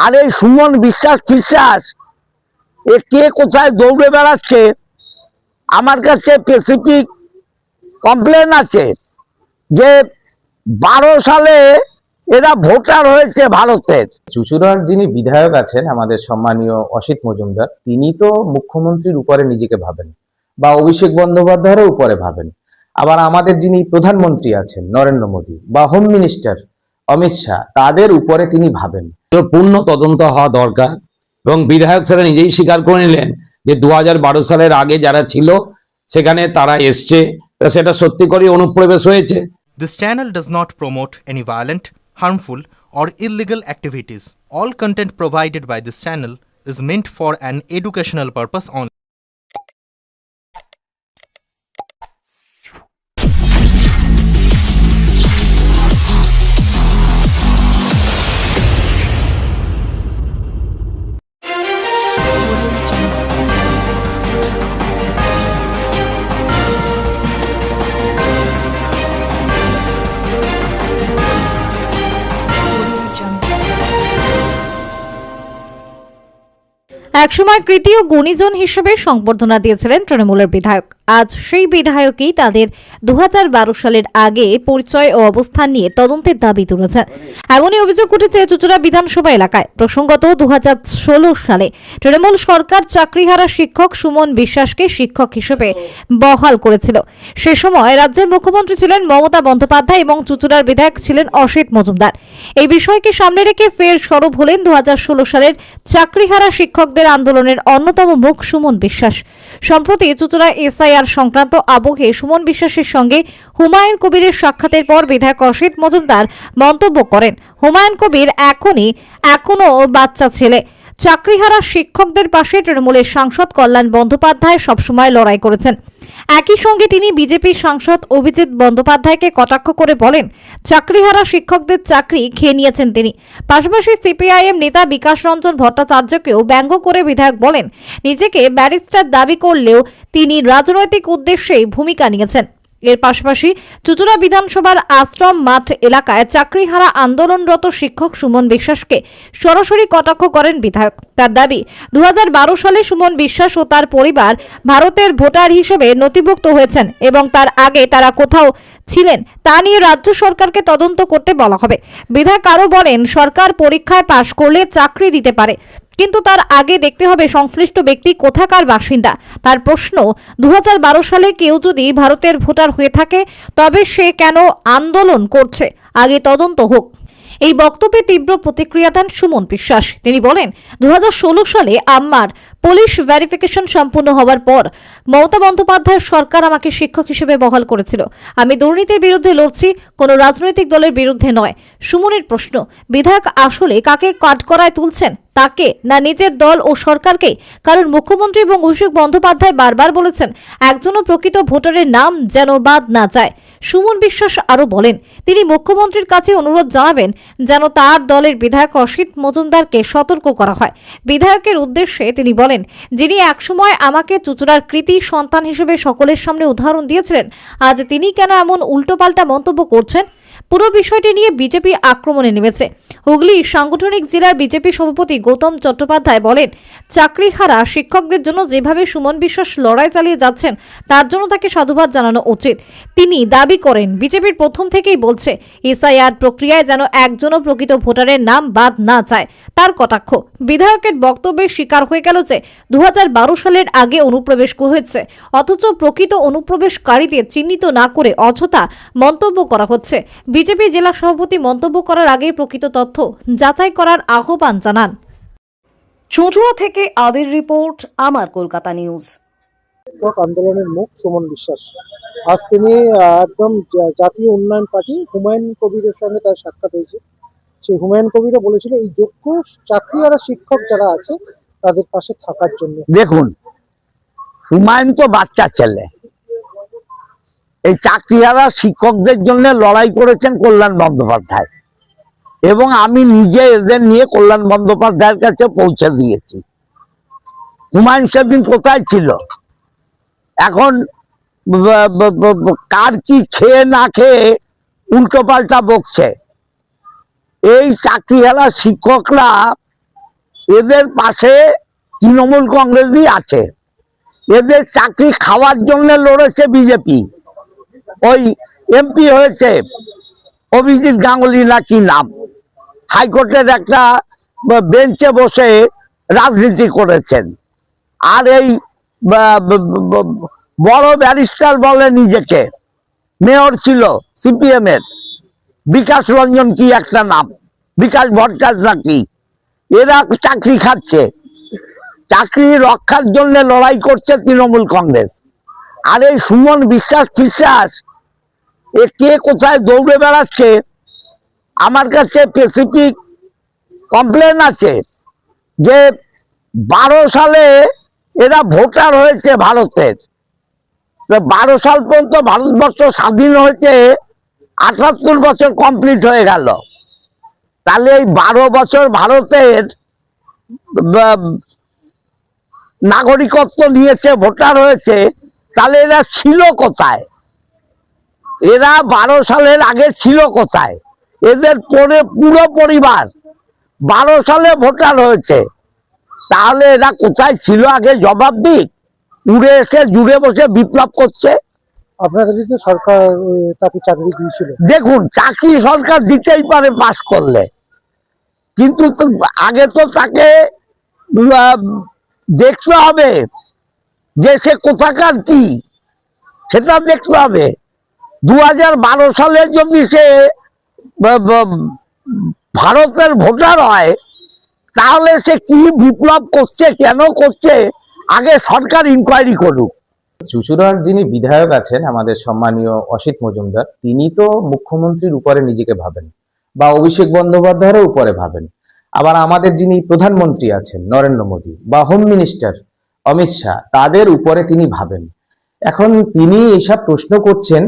আর এই সুমন বিশ্বাস এ কে কোথায় দৌড়ে বেড়াচ্ছে, আমার কাছে স্পেসিফিক কমপ্লেন আছে যে 12 সালে এরা ভোটার হয়েছে ভারতের। চুঁচুড়ার যিনি বিধায়ক আছেন আমাদের সম্মানীয় অসিত মজুমদার, তিনি তো মুখ্যমন্ত্রীর উপরে নিজেকে ভাবেন বা অভিষেক বন্দ্যোপাধ্যায়ের উপরে ভাবেন। আবার আমাদের যিনি প্রধানমন্ত্রী আছেন নরেন্দ্র মোদী বা হোম মিনিস্টার অমিত শাহ, তাদের উপরে তিনি ভাবেন। পূর্ণ তদন্ত হওয়া দরকার এবং বিধায়ক স্যার নিজেই স্বীকার করে নিলেন যে 2012 সালের আগে যারা ছিল সেখানে তারা এসছে, সেটা সত্যি করে অনুপ্রবেশ হয়েছে। This channel does not promote any violent, harmful, or illegal activities. All content provided by this channel is meant for an educational purpose only. একসময় কৃতি ও গুণীজন হিসেবে সংবর্ধনা দিয়েছিলেন তৃণমূলের বিধায়ক। আজ সেই বিধায়কই তাদের 2012 সালের আগে পরিচয় ও অবস্থান নিয়ে তদন্তের দাবি তুলেছেন। এমনই অভিযোগ উঠেছে চুঁচুড়া বিধানসভা এলাকায়। প্রসঙ্গত 2016 সালে তৃণমূল সরকার চাকরিহারা শিক্ষক সুমন বিশ্বাসকে শিক্ষক হিসেবে বহাল করেছিল। সে সময় রাজ্যের মুখ্যমন্ত্রী ছিলেন মমতা বন্দ্যোপাধ্যায় এবং চুঁচুড়ার বিধায়ক ছিলেন অসিত মজুমদার। এই বিষয়কে সামনে রেখে ফের সরব হলেন 2016 সালের চাকরিহারা শিক্ষকদের আন্দোলনের অন্যতম মুখ সুমন বিশ্বাস। সম্প্রতি চুঁচুড়া এসআইআর সংক্রান্ত আবহে সুমন বিশ্বাসের সঙ্গে হুমায়ুন কবিরের সাক্ষাতের পর বিধায়ক অসিত মজুমদার মন্তব্য করেন, হুমায়ুন কবির এখনো বাচ্চা ছেলে। চাকরিহারা শিক্ষকদের পাশে তৃণমূলের সাংসদ কল্যাণ বন্দ্যোপাধ্যায় সবসময় লড়াই করেছেন। একই সঙ্গে তিনি বিজেপির সাংসদ অভিজিৎ বন্দ্যোপাধ্যায়কে কটাক্ষ করে বলেন, চাকরিহারা শিক্ষকদের চাকরি খেয়ে নিয়েছেন তিনি। পাশাপাশি সিপিআইএম নেতা বিকাশ রঞ্জন ভট্টাচার্যকেও ব্যঙ্গ করে বিধায়ক বলেন, নিজেকে ব্যারিস্টার দাবি করলেও তিনি রাজনৈতিক উদ্দেশ্যেই ভূমিকা নিয়েছেন। এর পাশাপাশি চুঁচুড়া বিধানসভার আশ্রম মাঠ এলাকায় চাকরিহারা আন্দোলনরত শিক্ষক সুমন বিশ্বাসকে সরাসরি কটাক্ষ করেন বিধায়ক। তার দাবি, 2012 সালে সুমন বিশ্বাস ও তার পরিবার ভারতের ভোটার হিসেবে নথিভুক্ত হয়েছেন এবং তার আগে তারা কোথাও ছিলেন তা নিয়ে রাজ্য সরকারকে তদন্ত করতে বলা হবে। বিধায়ক আরও বলেন, সরকার পরীক্ষায় পাশ করলে চাকরি দিতে পারে, কিন্তু তার আগে দেখতে হবে সংশ্লিষ্ট ব্যক্তি কোথাকার বাসিন্দা। তার প্রশ্ন, 2012 সালে কেউ যদি ভারতের ভোটার হয়ে থাকে তবে সে কেন আন্দোলন করছে? আগে তদন্ত হোক। এই বক্তব্যে তীব্র প্রতিক্রিয়া দেন সুমন বিশ্বাস। তিনি বলেন, 2016 সালে আমার পুলিশ ভেরিফিকেশন সম্পূর্ণ হওয়ার পর মমতা বন্দ্যোপাধ্যায়ের সরকার আমাকে শিক্ষক হিসেবে বহাল করেছিল। আমি দুর্নীতির বিরুদ্ধে লড়ছি, কোনো রাজনৈতিক দলের বিরুদ্ধে নয়। সুমনের প্রশ্ন, বিধায়ক আসলে কাকে কাঠগড়ায় তুলছেন, তাকে না নিজের দল ও সরকারকে? কারণ মুখ্যমন্ত্রী এবং অভিষেক বন্দ্যোপাধ্যায় বারবার বলেছেন একজনও প্রকৃত ভোটারের নাম যেন বাদ না যায়। সুমন বিশ্বাস আরও বলেন, তিনি মুখ্যমন্ত্রীর কাছে অনুরোধ জানাবেন যেন তার দলের বিধায়ক অসিত মজুমদারকে সতর্ক করা হয়। বিধায়কের উদ্দেশ্যে তিনি বলেন, যিনি একসময় আমাকে চুঁচুড়ার কৃতি সন্তান হিসেবে সকলের সামনে উদাহরণ দিয়েছিলেন, আজ তিনি কেন এমন উল্টোপাল্টা মন্তব্য করছেন? পুরো বিষয়টি নিয়ে বিজেপি আক্রমণে নেমেছে। হুগলি সাংগঠনিক জেলার বিজেপি সভাপতি গৌতম চট্টোপাধ্যায় বলেন, চাকরিহারা শিক্ষকদের জন্য যেভাবে সুমন বিশ্বাস লড়াই চালিয়ে যাচ্ছেন তার জন্য তাকে সাধুবাদ জানানো উচিত। তিনি দাবি করেন, বিজেপির প্রথম থেকেই বলছে এসআইআর প্রক্রিয়ায় যেন একজনও প্রকৃত ভোটারের নাম বাদ না যায়। তার কটাক্ষ, বিধায়কের বক্তব্যে স্বীকার হয়ে গেল যে 2012 সালের আগে অনুপ্রবেশ হয়েছে, অথচ প্রকৃত অনুপ্রবেশকারীদের চিহ্নিত না করে অযথা মন্তব্য করা হচ্ছে। বিজেপি জেলা সভাপতি মন্তব্য করার আগে প্রকৃত তথ্য যাচাই করার আহ্বান জানান। চুঁচুড়া থেকে আদির রিপোর্ট, আমার কলকাতা নিউজ। আন্দোলনের মুখ সুমন বিশ্বাস, আজ তিনি একদম জাতীয় উন্নয়ন পার্টি হুমায়ুন কবিরের সঙ্গে তার সাক্ষাৎ হয়েছে। সেই হুমায়ুন কবিরও বলেছিল এই যোগ্য চাকরিহারা শিক্ষক যারা আছে তাদের পাশে থাকার জন্য। দেখুন, হুমায়ুন তো বাচ্চা ছেলে, এই চাকরিহারা শিক্ষকদের জন্য লড়াই করেছেন কল্যাণ বন্দ্যোপাধ্যায় এবং আমি নিজে এদের নিয়ে কল্যাণ বন্দ্যোপাধ্যায়ের কাছে পৌঁছে দিয়েছি। হুমায়ুন সেদিন কোথায় ছিল? এখন কার কি খেয়ে না খেয়ে উল্টো পাল্টা বকছে। এই চাকরিহারা শিক্ষকরা এদের পাশে তৃণমূল কংগ্রেসই আছে। এদের চাকরি খাওয়ার জন্য লড়েছে বিজেপি। ওই এমপি হয়েছে অভিজিৎ গাঙ্গুলি না কি নাম, হাইকোর্টের একটা বেঞ্চে বসে রাজনীতি করেছেন। আর এই বড় ব্যারিস্টার বলে নিজেকে, মেয়র ছিল সিপিএম এর, বিকাশ রঞ্জন কি একটা নাম, বিকাশ ভট্টাচ নাকি, এরা চাকরি খাচ্ছে। চাকরি রক্ষার জন্য লড়াই করছে তৃণমূল কংগ্রেস। আর এই সুমন বিশ্বাস এ কে কোথায় দৌড়ে বেড়াচ্ছে, আমার কাছে স্পেসিফিক কমপ্লেন আছে যে 12 সালে এরা ভোটার হয়েছে ভারতের। 12 সাল পর্যন্ত ভারতবর্ষ স্বাধীন হয়েছে, 78 বছর কমপ্লিট হয়ে গেল। তাহলে এই 12 বছর ভারতের নাগরিকত্ব নিয়েছে, ভোটার হয়েছে, তাহলে এরা ছিল কোথায়? এরা 12 সালের আগে ছিল কোথায়? এদের পুরো পরিবার 12 সালে ভোটার হয়েছে, তাহলে এরা কোথায় ছিল আগে জবাব দিক। উড়ে এসে জুড়ে বসে বিপ্লব করছে। আপনার কাছে তো সরকার তাকে চাকরি দিয়েছিল। দেখুন, চাকরি সরকার দিতেই পারে পাস করলে, কিন্তু আগে তো তাকে দেখতে হবে যে সে কোথাকার কি, সেটা দেখতে হবে। 2012 সালে যদি সে ভারতের ভোটার হয়, তাহলে সে কি বিপ্লব করছে, কেন করছে, আগে সরকার ইনকোয়ারি করুক। চুঁচুড়ার যিনি বিধায়ক আছেন আমাদের সম্মানীয় অসিত মজুমদার, তিনি তো মুখ্যমন্ত্রীর উপরে নিজেকে ভাবেন বা অভিষেক বন্দ্যোপাধ্যায়েরও উপরে ভাবেন। আবার আমাদের যিনি প্রধানমন্ত্রী আছেন নরেন্দ্র মোদী বা হোম মিনিস্টার অমিত শাহ, তাদের উপরে তিনি ভাবেন। এখন তিনি এইসব প্রশ্ন করছেন।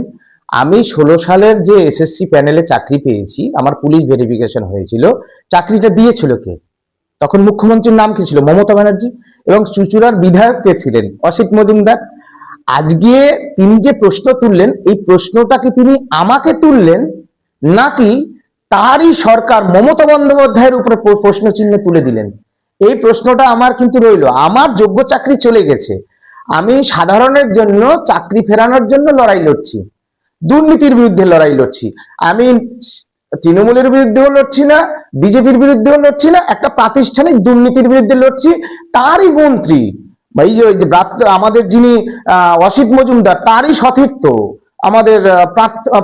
আমি 16 সালের যে এসএসসি প্যানেলে চাকরি পেয়েছি, আমার পুলিশ ভেরিফিকেশন হয়েছিল, চাকরিটা দিয়েছিল কে? তখন মুখ্যমন্ত্রীর নাম কি ছিল? মমতা ব্যানার্জি। এবং চুঁচুড়ার বিধায়ক কে ছিলেন? অসিত মজুমদার। আজকে তিনি যে প্রশ্ন তুললেন, এই প্রশ্নটা কি তিনি আমাকে তুললেন, নাকি তারই সরকার মমতা বন্দ্যোপাধ্যায়ের উপরে প্রশ্ন চিহ্ন তুলে দিলেন? এই প্রশ্নটা আমার কিন্তু রইল। আমার যোগ্য চাকরি চলে গেছে, আমি সাধারণের জন্য চাকরি ফেরানোর জন্য লড়াই লড়ছি, দুর্নীতির বিরুদ্ধে লড়াই লড়ছি। আমি তৃণমূলের বিরুদ্ধেও লড়ছি না, বিজেপির বিরুদ্ধেও লড়ছি না, একটা প্রাতিষ্ঠানিক দুর্নীতির বিরুদ্ধে লড়ছি। তারই মন্ত্রী এই যে আমাদের যিনি অসিত মজুমদার, তারই সতীর্থ আমাদের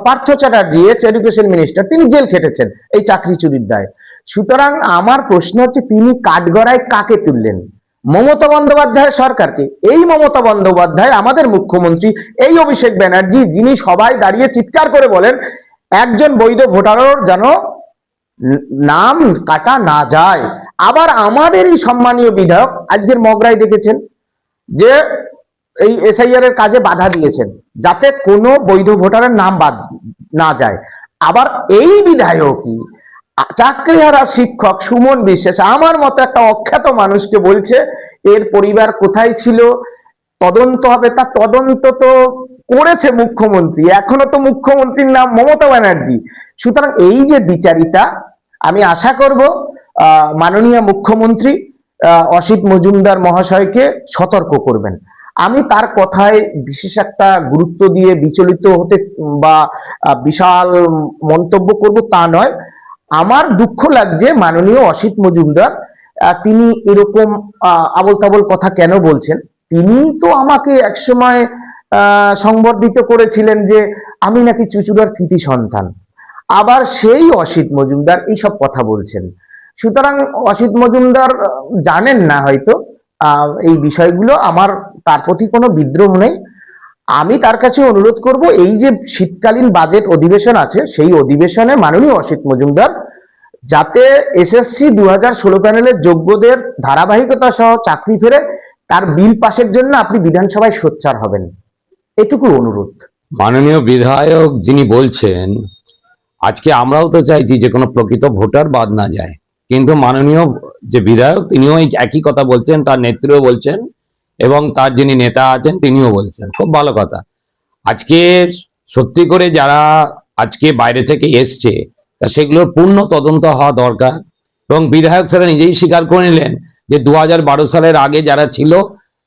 Partha Chatterjee, x education minister, তিনি জেল খেটেছেন এই চাকরি চুরির দায়। সুতরাং আমার প্রশ্ন হচ্ছে, তিনি কাঠগড়ায় কাকে তুললেন? মমতা বন্দ্যোপাধ্যায় সরকারকে। এই মমতা বন্দ্যোপাধ্যায় আমাদের মুখ্যমন্ত্রী, এই অভিষেক ব্যানার্জি, যিনি সবাই দাঁড়িয়ে চিৎকার করে বলেন একজন বৈধ ভোটারের যেন নাম কাটা না যায়। আবার আমাদের এই সম্মানীয় বিধায়ক আজকের মগরায় দেখেছেন যে এই এসআইআর এর কাজে বাধা দিয়েছেন, যাতে কোনো বৈধ ভোটারের নাম বাদ না যায়। আবার এই বিধায়কই চাকরিহারা শিক্ষক সুমন বিশ্বাস, আমার মতো একটা অখ্যাত মানুষকে বলছে এর পরিবার কোথায় ছিল, তদন্ত হবে। তা তদন্ত তো করেছে মুখ্যমন্ত্রী, এখনো তো মুখ্যমন্ত্রীর নাম মমতা ব্যানার্জি। সুতরাং এই যে বিচারিতা, আমি আশা করব মাননীয় মুখ্যমন্ত্রী অসিত মজুমদার মহাশয়কে সতর্ক করবেন। আমি তার কথায় বিশেষ একটা গুরুত্ব দিয়ে বিচলিত হতে বা বিশাল মন্তব্য করব তা নয়। আমার দুঃখ লাগছে মাননীয় অসিত মজুমদার তিনি এরকম আবল তাবল কথা কেন বলছেন। তিনি তো আমাকে একসময় সংবর্ধিত করেছিলেন যে আমি নাকি চুঁচুড়ার কৃতি সন্তান, আবার সেই অসিত মজুমদার এইসব কথা বলছেন। সুতরাং অসিত মজুমদার জানেন না হয়তো এই বিষয়গুলো। আমার তার প্রতি কোনো বিদ্রোহ নেই। আমি তার কাছে অনুরোধ করব, এই যে শীতকালীন বাজেট অধিবেশন আছে, সেই অধিবেশনে মাননীয় অসিত মজুমদার যাতে এসএসসি 2016 প্যানেলের যোগ্যদের ধারাবাহিকতা সহ চাকরি ফেরে, তার বিল পাশের জন্য আপনি বিধানসভায় সোচ্চার হবেন, এটুকু অনুরোধ। মাননীয় বিধায়ক যিনি বলছেন, আজকে আমরাও তো চাইছি যে কোনো প্রকৃত ভোটার বাদ না যায়, কিন্তু মাননীয় যে বিধায়ক তিনিও এই একই কথা বলছেন, তার নেত্রীও বলছেন এবং তার যিনি নেতা আছেন তিনিও বলছেন। খুব ভালো কথা। আজকে সত্যি করে যারা আজকে বাইরে থেকে এসছে, তা সেগুলোর পূর্ণ তদন্ত হওয়া দরকার। এবং বিধায়ক স্যার নিজেই স্বীকার করে নিলেন যে 2012 সালের আগে যারা ছিল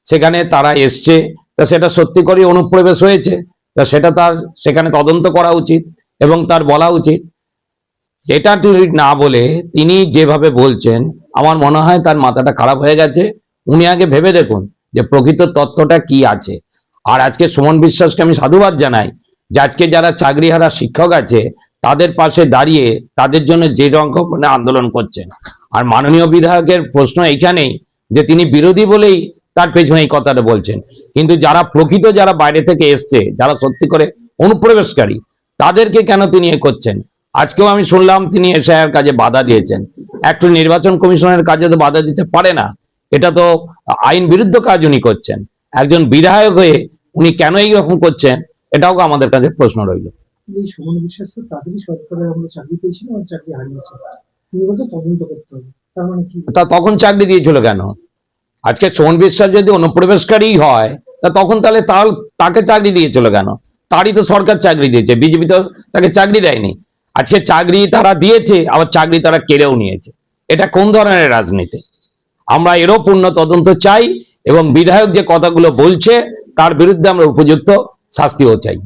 সেখানে তারা এসছে, তা সেটা সত্যি করে অনুপ্রবেশ হয়েছে, তা সেটা তার সেখানে তদন্ত করা উচিত এবং তার বলা উচিত। সেটা ঠিক না বলে তিনি যেভাবে বলছেন, আমার মনে হয় তার মাথাটা খারাপ হয়ে গেছে। উনি আগে ভেবে দেখুন যে প্রকৃত তথ্যটা কি আছে। আর আজকে সুমন বিশ্বাসকে আমি সাধুবাদ জানাই যে আজকে যারা চাকরিহারা শিক্ষক আছে তাদের পাশে দাঁড়িয়ে তাদের জন্য যে রকম আন্দোলন করছেন। আর মাননীয় বিধায়কের প্রশ্ন এইখানেই যে তিনি বিরোধী বলেই তার পেছনে এই কথাটা বলছেন, কিন্তু যারা প্রকৃত যারা বাইরে থেকে এসছে, যারা সত্যি করে অনুপ্রবেশকারী, তাদেরকে কেন তিনি এ করছেন? আজকেও আমি শুনলাম তিনি এসআইআর কাজে বাধা দিয়েছেন। একটু নির্বাচন কমিশনের কাজে তো বাধা দিতে পারে না, এটা তো আইন বিরুদ্ধ কাজ উনি করছেন। একজন বিধায়ক হয়ে উনি কেন এইরকম করছেন, এটাও আমাদের কাছে প্রশ্ন রইল। এই সুমন বিশ্বাস তো তাদেরই সরকারের আমরা চাকরি পেয়েছিলাম আর চাকরি হারিয়েছে, তিনি বলতে তদন্ত করতে হবে, তার মানে কি? তা তখন চাকরি দিয়েছিল কেন? আজকে সুমন বিশ্বাস যদি অনুপ্রবেশকারী হয় তা তখন তাহলে তাকে চাকরি দিয়েছিল কেন? তারই তো সরকার চাকরি দিয়েছে, বিজেপি তো তাকে চাকরি দেয়নি। আজকে চাকরি তারা দিয়েছে, আবার চাকরি তারা কেড়েও নিয়েছে। এটা কোন ধরনের রাজনীতি? আমরা এরও পূর্ণ তদন্ত চাই এবং বিধায়ক যে কথাগুলো বলছে তার বিরুদ্ধে আমরা উপযুক্ত শাস্তিও চাই।